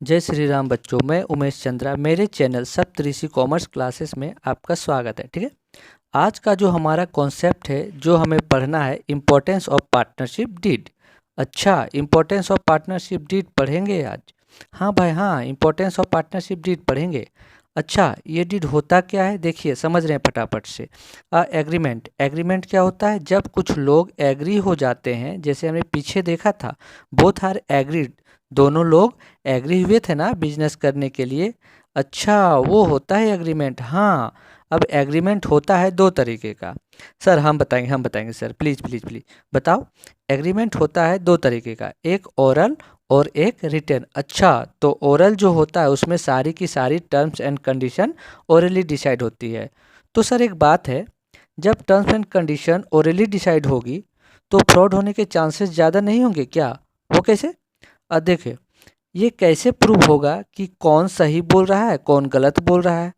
जय श्री राम बच्चों। मैं उमेश चंद्रा, मेरे चैनल सप्तऋषि कॉमर्स क्लासेस में आपका स्वागत है। ठीक है, आज का जो हमारा कॉन्सेप्ट है, जो हमें पढ़ना है, इम्पोर्टेंस ऑफ पार्टनरशिप डीड। अच्छा, इम्पोर्टेंस ऑफ पार्टनरशिप डीड पढ़ेंगे आज? हाँ भाई हाँ, इम्पोर्टेंस ऑफ पार्टनरशिप डीड पढ़ेंगे। अच्छा, ये डीड होता क्या है, देखिए समझ रहे हैं फटाफट से। एग्रीमेंट, एग्रीमेंट क्या होता है? जब कुछ लोग एग्री हो जाते हैं, जैसे हमने पीछे देखा था, बोथ आर एग्रीड, दोनों लोग एग्री हुए थे ना बिजनेस करने के लिए। अच्छा, वो होता है एग्रीमेंट। हाँ, अब एग्रीमेंट होता है दो तरीके का। सर हम बताएंगे सर, प्लीज़ प्लीज़ प्लीज़ बताओ। एग्रीमेंट होता है दो तरीके का, एक ओरल और एक रिटर्न। अच्छा, तो ओरल जो होता है उसमें सारी की सारी terms and condition orally decide होती है। तो सर एक बात है, जब terms and condition orally decide होगी तो फ्रॉड होने के चांसेस ज़्यादा नहीं होंगे क्या? वो कैसे? देखिए, ये कैसे प्रूव होगा कि कौन सही बोल रहा है कौन गलत बोल रहा है?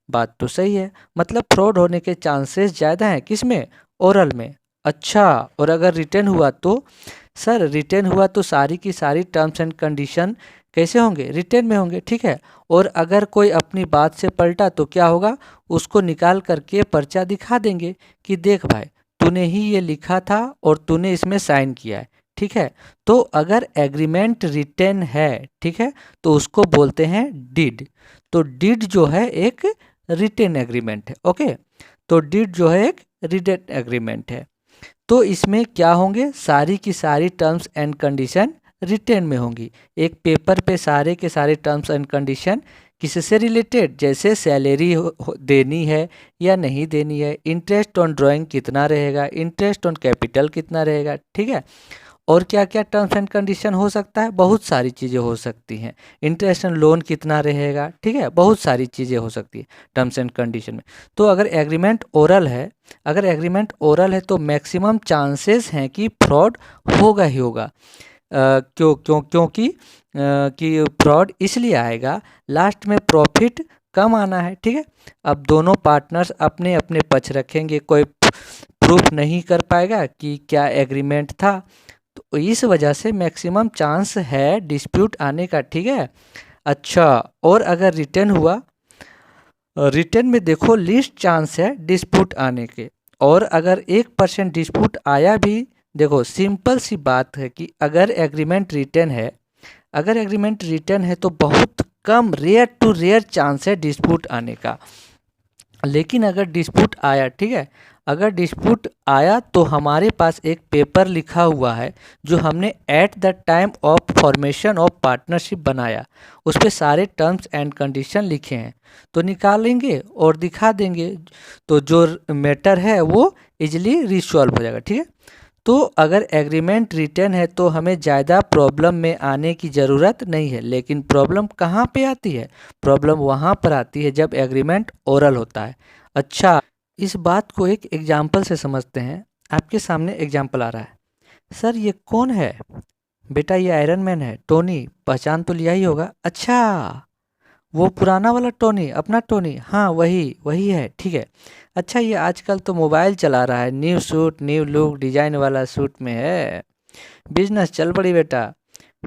बात तो सही है, मतलब फ्रॉड होने के चांसेस ज़्यादा हैं किसमें? ओरल में। अच्छा, और अगर रिटर्न हुआ तो? सर रिटर्न हुआ तो सारी की सारी टर्म्स एंड कंडीशन कैसे होंगे? रिटर्न में होंगे। ठीक है, और अगर कोई अपनी बात से पलटा तो क्या होगा? उसको निकाल करके पर्चा दिखा देंगे कि देख भाई, तूने ही ये लिखा था और तूने इसमें साइन किया है। ठीक है, तो अगर एग्रीमेंट रिटन है, ठीक है, तो उसको बोलते हैं डीड। तो डीड जो है एक रिटन एग्रीमेंट है। ओके, तो डीड जो है एक रिटन एग्रीमेंट है। तो इसमें क्या होंगे? सारी की सारी टर्म्स एंड कंडीशन रिटन में होंगी। एक पेपर पे सारे के सारे टर्म्स एंड कंडीशन किससे रिलेटेड, जैसे सैलरी देनी है या नहीं देनी है, इंटरेस्ट ऑन ड्राइंग कितना रहेगा, इंटरेस्ट ऑन कैपिटल कितना रहेगा। ठीक है, और क्या क्या टर्म्स एंड कंडीशन हो सकता है? बहुत सारी चीज़ें हो सकती हैं। इंटरेस्ट एंड लोन कितना रहेगा, ठीक है, बहुत सारी चीज़ें हो सकती है टर्म्स एंड कंडीशन में। तो अगर एग्रीमेंट ओरल है, अगर एग्रीमेंट ओरल है तो मैक्सिमम चांसेस हैं कि फ्रॉड होगा ही होगा। क्योंकि कि फ्रॉड इसलिए आएगा, लास्ट में प्रॉफिट कम आना है। ठीक है, अब दोनों पार्टनर्स अपने अपने पक्ष रखेंगे, कोई प्रूफ नहीं कर पाएगा कि क्या एग्रीमेंट था, तो इस वजह से मैक्सिमम चांस है डिस्प्यूट आने का। ठीक है, अच्छा, और अगर रिटर्न हुआ, रिटर्न में देखो लीस्ट चांस है डिस्प्यूट आने के। और अगर 1% डिस्प्यूट आया भी, देखो सिंपल सी बात है कि अगर एग्रीमेंट रिटर्न है, अगर एग्रीमेंट रिटर्न है तो बहुत कम, रेयर टू रेयर चांस है डिस्प्यूट आने का। लेकिन अगर डिस्प्यूट आया, ठीक है, अगर डिस्प्यूट आया तो हमारे पास एक पेपर लिखा हुआ है जो हमने at the time of formation of partnership बनाया, उस पर सारे टर्म्स एंड कंडीशन लिखे हैं, तो निकालेंगे और दिखा देंगे, तो जो मैटर है वो इजीली रिसॉल्व हो जाएगा। ठीक है, तो अगर एग्रीमेंट रिटर्न है तो हमें ज़्यादा प्रॉब्लम में आने की ज़रूरत नहीं है। लेकिन प्रॉब्लम कहाँ पे आती है? प्रॉब्लम वहाँ पर आती है जब एग्रीमेंट ओरल होता है। अच्छा, इस बात को एक एग्जाम्पल से समझते हैं। आपके सामने एग्जाम्पल आ रहा है। सर ये कौन है? बेटा ये आयरन मैन है, टोनी, पहचान तो लिया ही होगा। अच्छा, वो पुराना वाला टोनी, अपना टोनी, हाँ वही वही है। ठीक है, अच्छा ये आजकल तो मोबाइल चला रहा है, new suit new look design वाला सूट में है, बिजनेस चल पड़ी बेटा।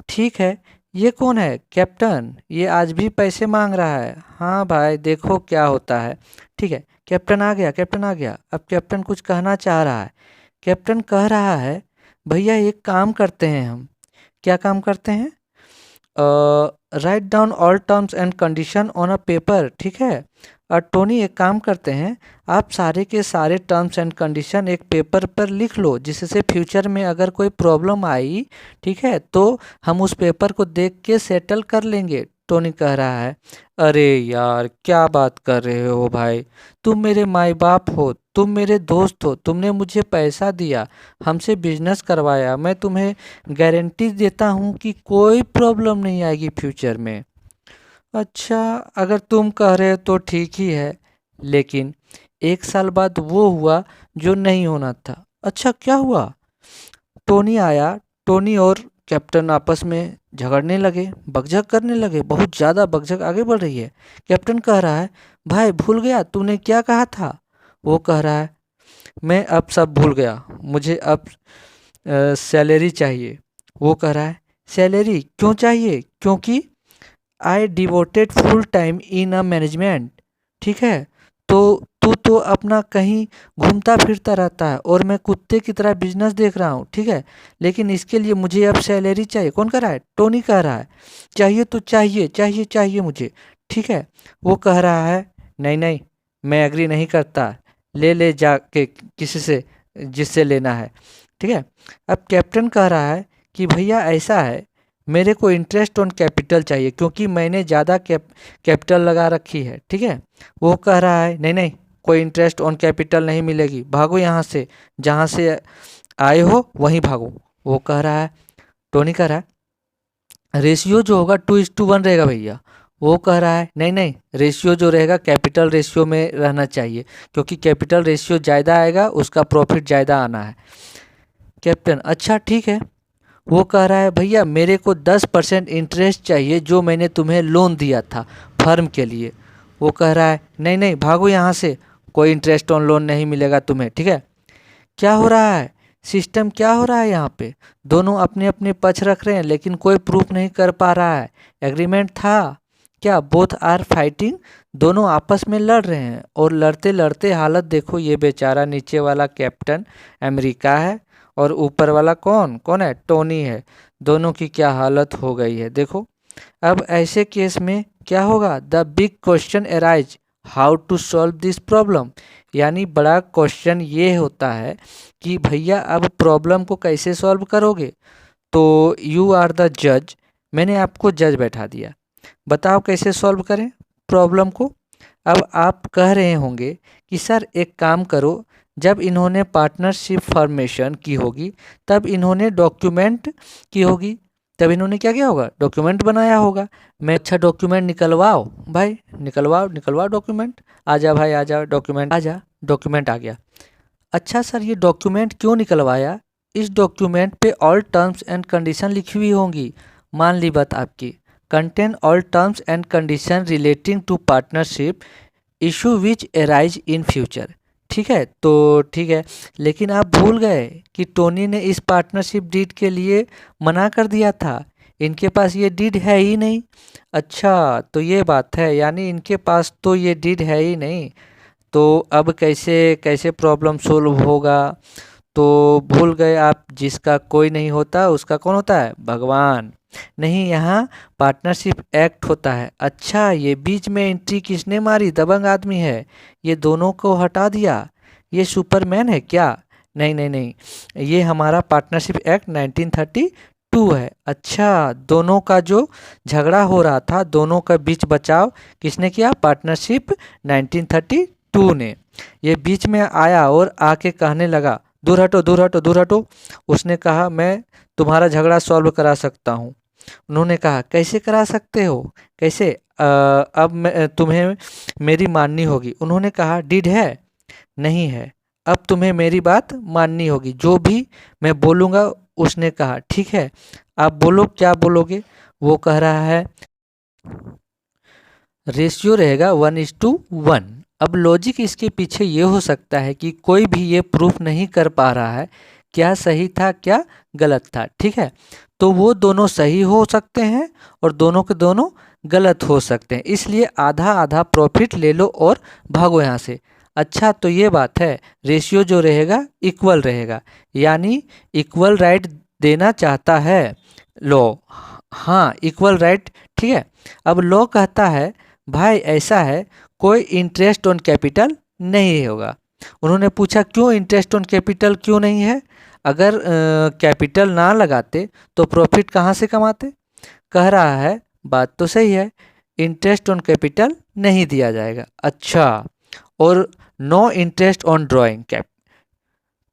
ठीक है, ये कौन है? कैप्टन, ये आज भी पैसे मांग रहा है। हाँ भाई देखो क्या होता है। ठीक है, कैप्टन आ गया, कैप्टन आ गया। अब कैप्टन कुछ कहना चाह रहा है। कैप्टन कह रहा है, भैया एक काम करते हैं हम। क्या काम करते हैं? Write down all terms and condition on a paper. ठीक है, और टोनी एक काम करते हैं, आप सारे के सारे टर्म्स एंड कंडीशन एक पेपर पर लिख लो, जिससे फ्यूचर में अगर कोई प्रॉब्लम आई, ठीक है, तो हम उस पेपर को देख के सेटल कर लेंगे। टोनी कह रहा है, अरे यार क्या बात कर रहे हो भाई, तुम मेरे माई बाप हो, तुम मेरे दोस्त हो, तुमने मुझे पैसा दिया, हमसे बिजनेस करवाया, मैं तुम्हें गारंटी देता हूँ कि कोई प्रॉब्लम नहीं आएगी फ्यूचर में। अच्छा, अगर तुम कह रहे हो तो ठीक ही है, लेकिन 1 साल बाद वो हुआ जो नहीं होना था। अच्छा क्या हुआ? टोनी आया, टोनी और कैप्टन आपस में झगड़ने लगे, बकझक करने लगे, बहुत ज़्यादा बकझक आगे बढ़ रही है। कैप्टन कह रहा है, भाई भूल गया तूने क्या कहा था? वो कह रहा है, मैं अब सब भूल गया, मुझे अब सैलरी चाहिए। वो कह रहा है, सैलरी क्यों चाहिए? क्योंकि I devoted full time in a management. ठीक है, तो तू तो अपना कहीं घूमता फिरता रहता है और मैं कुत्ते की तरह बिजनेस देख रहा हूँ। ठीक है, लेकिन इसके लिए मुझे अब सैलरी चाहिए। कौन कह रहा है? टोनी कह रहा है। चाहिए तो चाहिए चाहिए चाहिए मुझे। ठीक है, वो कह रहा है नहीं नहीं, मैं एग्री नहीं करता, ले ले जाके किसी से जिससे लेना है। ठीक है, अब कैप्टन कह रहा है कि भैया ऐसा है, मेरे को इंटरेस्ट ऑन कैपिटल चाहिए क्योंकि मैंने ज़्यादा कैपिटल लगा रखी है। ठीक है, वो कह रहा है नहीं नहीं, कोई इंटरेस्ट ऑन कैपिटल नहीं मिलेगी, भागो यहाँ से, जहाँ से आए हो वहीं भागो। वो कह रहा है, टोनी कह रहा है रेशियो जो होगा 2:1 रहेगा भैया। वो कह रहा है नहीं नहीं, रेशियो जो रहेगा कैपिटल रेशियो में रहना चाहिए, क्योंकि कैपिटल रेशियो ज़्यादा आएगा उसका प्रॉफिट ज़्यादा आना है। कैप्टन अच्छा ठीक है। वो कह रहा है भैया मेरे को 10% इंटरेस्ट चाहिए जो मैंने तुम्हें लोन दिया था फर्म के लिए। वो कह रहा है नहीं नहीं, भागो यहाँ से, कोई इंटरेस्ट ऑन लोन नहीं मिलेगा तुम्हें। ठीक है, क्या हो रहा है? सिस्टम क्या हो रहा है यहाँ पे? दोनों अपने अपने पक्ष रख रहे हैं लेकिन कोई प्रूफ नहीं कर पा रहा है। एग्रीमेंट था क्या? बोथ आर फाइटिंग, दोनों आपस में लड़ रहे हैं और लड़ते लड़ते हालत देखो, ये बेचारा नीचे वाला कैप्टन अमेरिका है और ऊपर वाला कौन कौन है? टोनी है। दोनों की क्या हालत हो गई है देखो। अब ऐसे केस में क्या होगा? The big question arise, how to solve this problem. यानी बड़ा क्वेश्चन ये होता है कि भैया अब प्रॉब्लम को कैसे सॉल्व करोगे। तो यू आर द जज, मैंने आपको जज बैठा दिया, बताओ कैसे सॉल्व करें प्रॉब्लम को। अब आप कह रहे होंगे कि सर एक काम करो, जब इन्होंने पार्टनरशिप फॉर्मेशन की होगी तब इन्होंने डॉक्यूमेंट की होगी, तब इन्होंने क्या किया होगा? डॉक्यूमेंट बनाया होगा। मैं अच्छा डॉक्यूमेंट निकलवाओ भाई, निकलवाओ निकलवाओ डॉक्यूमेंट, आ जा भाई आ जा, डॉक्यूमेंट आ जा। डॉक्यूमेंट आ गया। अच्छा सर ये डॉक्यूमेंट क्यों निकलवाया? इस डॉक्यूमेंट पे ऑल टर्म्स एंड कंडीशन लिखी हुई होंगी। मान ली बात आपकी, contain all terms and condition relating to partnership issue which arise in future. ठीक है, तो ठीक है, लेकिन आप भूल गए कि टोनी ने इस पार्टनरशिप डीड के लिए मना कर दिया था, इनके पास ये डीड है ही नहीं। अच्छा तो ये बात है, यानी इनके पास तो ये डीड है ही नहीं, तो अब कैसे कैसे प्रॉब्लम सोल्व होगा? तो भूल गए आप, जिसका कोई नहीं होता उसका कौन होता है? भगवान। नहीं, यहाँ पार्टनरशिप एक्ट होता है। अच्छा ये बीच में एंट्री किसने मारी? दबंग आदमी है, ये दोनों को हटा दिया। ये सुपरमैन है क्या? नहीं नहीं नहीं, ये हमारा पार्टनरशिप एक्ट 1932 है। अच्छा दोनों का जो झगड़ा हो रहा था, दोनों का बीच बचाव किसने किया? पार्टनरशिप 1932 ने। ये बीच में आया और आके कहने लगा दूर हटो दूर हटो दूर हटो। उसने कहा मैं तुम्हारा झगड़ा सॉल्व करा सकता हूँ। उन्होंने कहा कैसे करा सकते हो? कैसे? अब मैं तुम्हें मेरी माननी होगी। उन्होंने कहा डीड है? नहीं है, अब तुम्हें मेरी बात माननी होगी, जो भी मैं बोलूँगा। उसने कहा ठीक है, आप बोलो क्या बोलोगे। वो कह रहा है रेशियो रहेगा 1:1। अब लॉजिक इसके पीछे ये हो सकता है कि कोई भी ये प्रूफ नहीं कर पा रहा है क्या सही था क्या गलत था। ठीक है, तो वो दोनों सही हो सकते हैं और दोनों के दोनों गलत हो सकते हैं, इसलिए आधा आधा प्रॉफिट ले लो और भागो यहाँ से। अच्छा तो ये बात है, रेशियो जो रहेगा इक्वल रहेगा, यानी इक्वल राइट देना चाहता है लॉ। हाँ इक्वल राइट। ठीक है, अब लॉ कहता है भाई ऐसा है, कोई इंटरेस्ट ऑन कैपिटल नहीं होगा। उन्होंने पूछा क्यों इंटरेस्ट ऑन कैपिटल क्यों नहीं है? अगर कैपिटल ना लगाते तो प्रॉफिट कहाँ से कमाते? कह रहा है बात तो सही है, इंटरेस्ट ऑन कैपिटल नहीं दिया जाएगा। अच्छा, और no interest on drawing,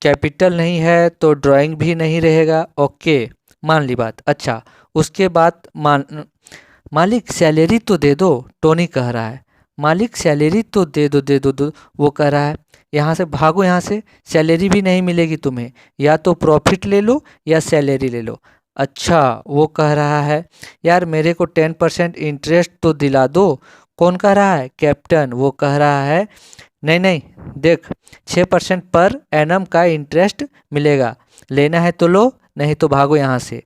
capital नहीं है तो ड्राइंग भी नहीं रहेगा। ओके मान ली बात। अच्छा उसके बाद मालिक सैलरी तो दे दो, टोनी कह रहा है मालिक सैलरी तो दे दो दे दो। वो कह रहा है यहाँ से भागो, यहाँ से सैलरी भी नहीं मिलेगी तुम्हें, या तो प्रॉफिट ले लो या सैलरी ले लो। अच्छा वो कह रहा है यार मेरे को 10% इंटरेस्ट तो दिला दो। कौन कह रहा है? कैप्टन। वो कह रहा है नहीं नहीं देख, 6% पर एनम का इंटरेस्ट मिलेगा, लेना है तो लो नहीं तो भागो यहाँ से,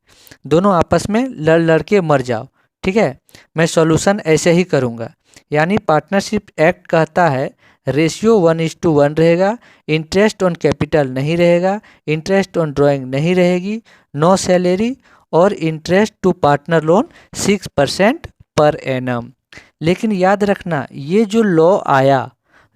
दोनों आपस में लड़ लड़ के मर जाओ। ठीक ठीक है, मैं सॉल्यूशन ऐसे ही करूँगा। यानी पार्टनरशिप एक्ट कहता है रेशियो 1:1 रहेगा, इंटरेस्ट ऑन कैपिटल नहीं रहेगा, इंटरेस्ट ऑन ड्राइंग नहीं रहेगी, नो सैलरी और interest to partner loan 6% per annum. लेकिन याद रखना ये जो लॉ आया,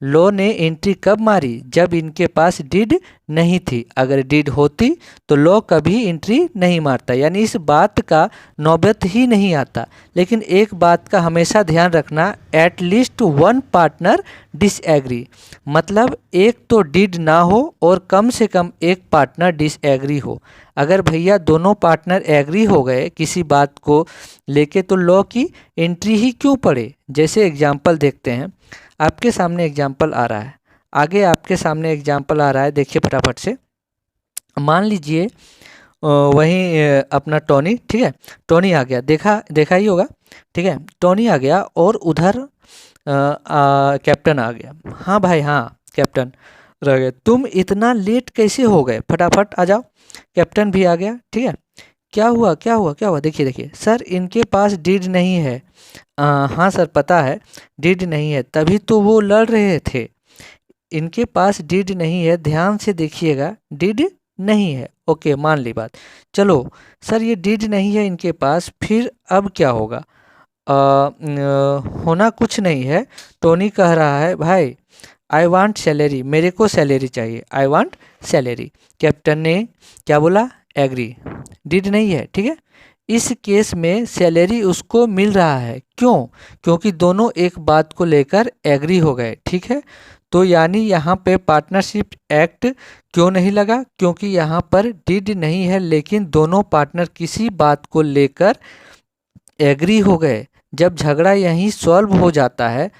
लॉ ने एंट्री कब मारी? जब इनके पास डीड नहीं थी। अगर डीड होती तो लॉ कभी एंट्री नहीं मारता, यानी इस बात का नौबत ही नहीं आता। लेकिन एक बात का हमेशा ध्यान रखना, एटलीस्ट वन पार्टनर डिसएग्री, मतलब एक तो डीड ना हो और कम से कम एक पार्टनर डिसएग्री हो। अगर भैया दोनों पार्टनर एग्री हो गए किसी बात को लेके तो लॉ की एंट्री ही क्यों पड़े? जैसे एग्जाम्पल देखते हैं, आपके सामने एग्जाम्पल आ रहा है, आगे आपके सामने एग्जाम्पल आ रहा है, देखिए फटाफट से। मान लीजिए वहीं अपना टोनी, ठीक है, टोनी आ गया, देखा ही होगा, ठीक है, टोनी आ गया और उधर कैप्टन आ गया। हाँ भाई हाँ, कैप्टन रह गए, तुम इतना लेट कैसे हो गए, फटाफट आ जाओ। कैप्टन भी आ गया, ठीक है, क्या हुआ क्या हुआ क्या हुआ? देखिए सर इनके पास डीड नहीं है। हाँ सर पता है डीड नहीं है, तभी तो वो लड़ रहे थे। इनके पास डीड नहीं है, ध्यान से देखिएगा, डीड नहीं है। ओके मान ली बात। चलो सर ये डीड नहीं है इनके पास, फिर अब क्या होगा? होना कुछ नहीं है। टोनी कह रहा है भाई आई वांट सैलरी, मेरे को सैलरी चाहिए, आई वांट सैलरी। कैप्टन ने क्या बोला? एग्री। डीड नहीं है, ठीक है, इस केस में सैलरी उसको मिल रहा है। क्यों? क्योंकि दोनों एक बात को लेकर एग्री हो गए, ठीक है। तो यानी यहाँ पे पार्टनरशिप एक्ट क्यों नहीं लगा? क्योंकि यहाँ पर डीड नहीं है, लेकिन दोनों पार्टनर किसी बात को लेकर एग्री हो गए। जब झगड़ा यहीं सॉल्व हो जाता है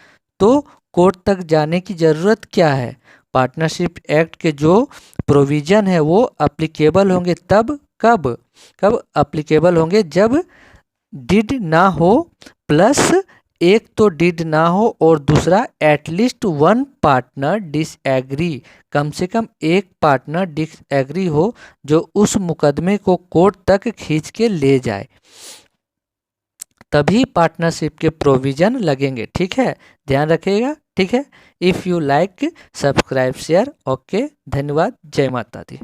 तो कोर्ट तक जाने की ज़रूरत क्या है? पार्टनरशिप एक्ट के जो प्रोविज़न है वो अप्लीकेबल होंगे तब, कब अप्लीकेबल होंगे? जब डिड ना हो, प्लस एक तो डिड ना हो और दूसरा एटलीस्ट वन पार्टनर डिसएग्री, कम से कम एक पार्टनर डिसएग्री हो जो उस मुकदमे को कोर्ट तक खींच के ले जाए, तभी पार्टनरशिप के प्रोविज़न लगेंगे, ठीक है, ध्यान रखिएगा, ठीक है। If you like subscribe share. Okay, धन्यवाद, जय माता दी।